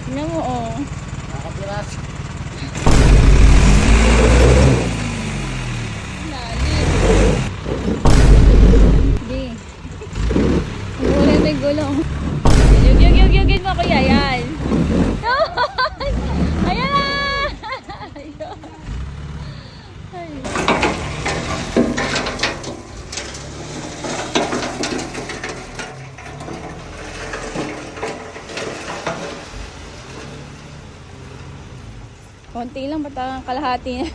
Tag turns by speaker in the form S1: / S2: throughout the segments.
S1: Tingnan mo, oh.
S2: Nakapiras.
S1: Lalim. Hindi. Wala may gulong. Yug mo, kuya. Yan. Ayan na! Ayun. Ay. Konti lang, ba't ang kalahati na?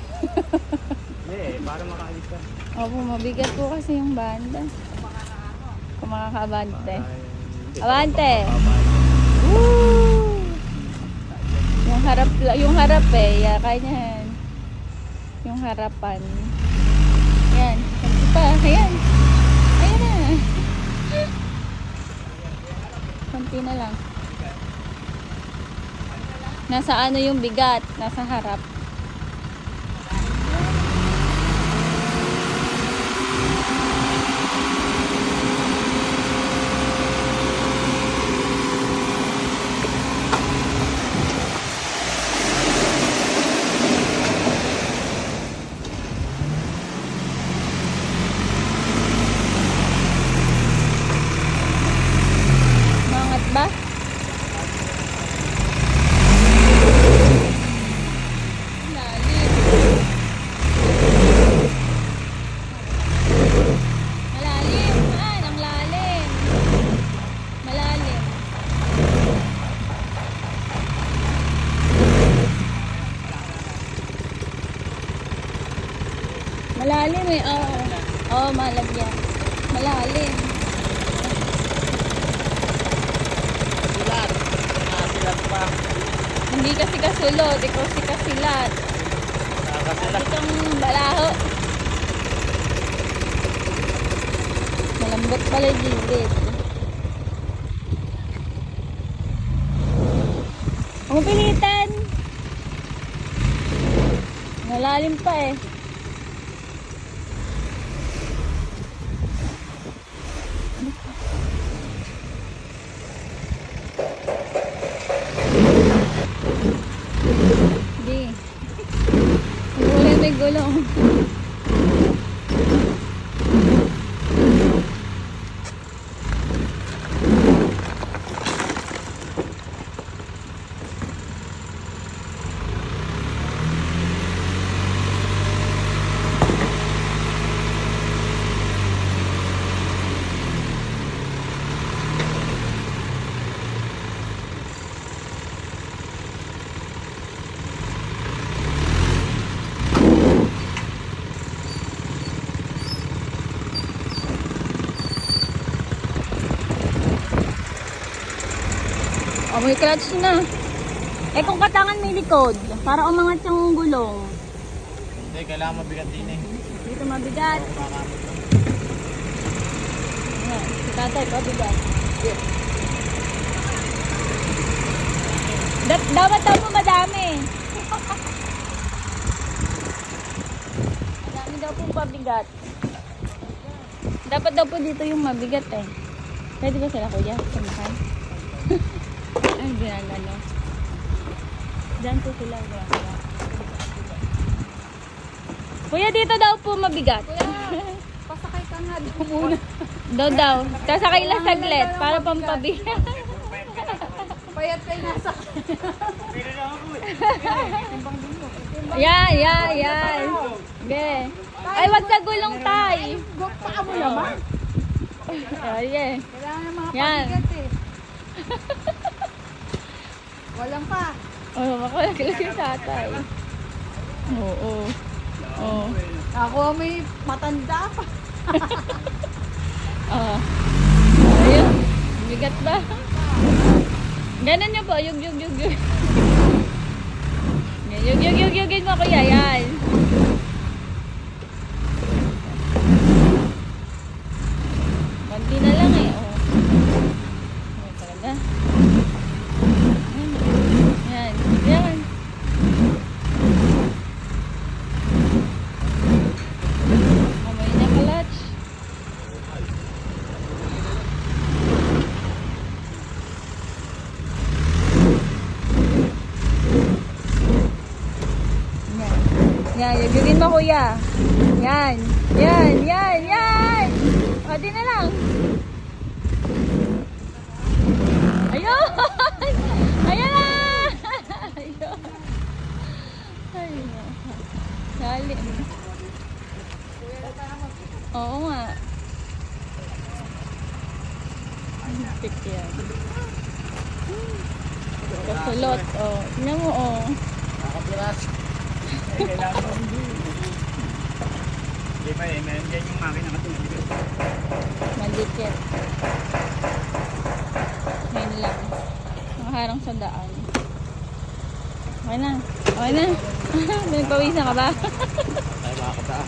S2: Hindi, para makaalis ka.
S1: Opo, mabigat po kasi yung banda. Kung makakabante. Abante! Woo! Yung harap eh, kaya yan. Yung harapan. Yan, konti pa, ayan. Ayan na. Konti na lang. Nasa ano yung bigat? Nasa harap. Mangat ba? Malalim. Ang lalim. Malalim. Malalim eh, oo. Oo, malagyan. Malalim.
S2: Silat. Silat pa.
S1: Hindi kasi kasulot, ikaw si kasilat.
S2: Nakakasilat.
S1: Itong balaho. Malambot pala yung gilid. Huwag mo pilitan. Malalim pa eh. Hindi. Wala may gulong. Oh, may clutch na. Eh kung katangan may likod, para umangat yung gulong.
S2: Hindi, kailangan mabigat din eh.
S1: Dito mabigat.
S2: Makakamot lang.
S1: Ayan, si tatay, pabigat. Dapat daw po madami. Madami daw po pabigat. Dapat daw po dito yung mabigat eh. Pwede ba sila kuya? Samahan? Ay, ginagano. Diyan po sila. Kuya, dito daw po mabigat.
S3: Kuya, pasakay ka nga doon muna.
S1: Daw. Sasakay lang saglit para pampabigat.
S3: Payat kayo nasa
S1: Yan. Ge. Ay, wag ka gulong tay.
S3: paa mo naman.
S1: Ay,
S3: Kailangan ng mga
S1: Yan.
S3: pabigat eh. Walang pa.
S1: oh, makalaglag yung tatay. Oo. Oh.
S3: Ako may matanda pa.
S1: Ah. Ayun. Bigat ba? Ganun nyo po. Yug. Yugin mo kuya. Yan. Konti na lang eh. Oh. Oh, talaga. Yan. Kamay na clutch. kuya. Yan. Yan, yan, yan. Pati na lang. Ayun! Ayan na! Ayun. Ayun. Dali. Oo nga. Tik yan. Kasulot. Oh. Tingnan mo, oh.
S2: Nakapiras. Kailangan mo hindi. Di ba meron dyan yung makina kasi nabigay.
S1: Malikit. Ngayon lang. Nakaharang sa daan. Okay na. Okay na. Nagpawisan ka ba?
S2: Tayo makakata.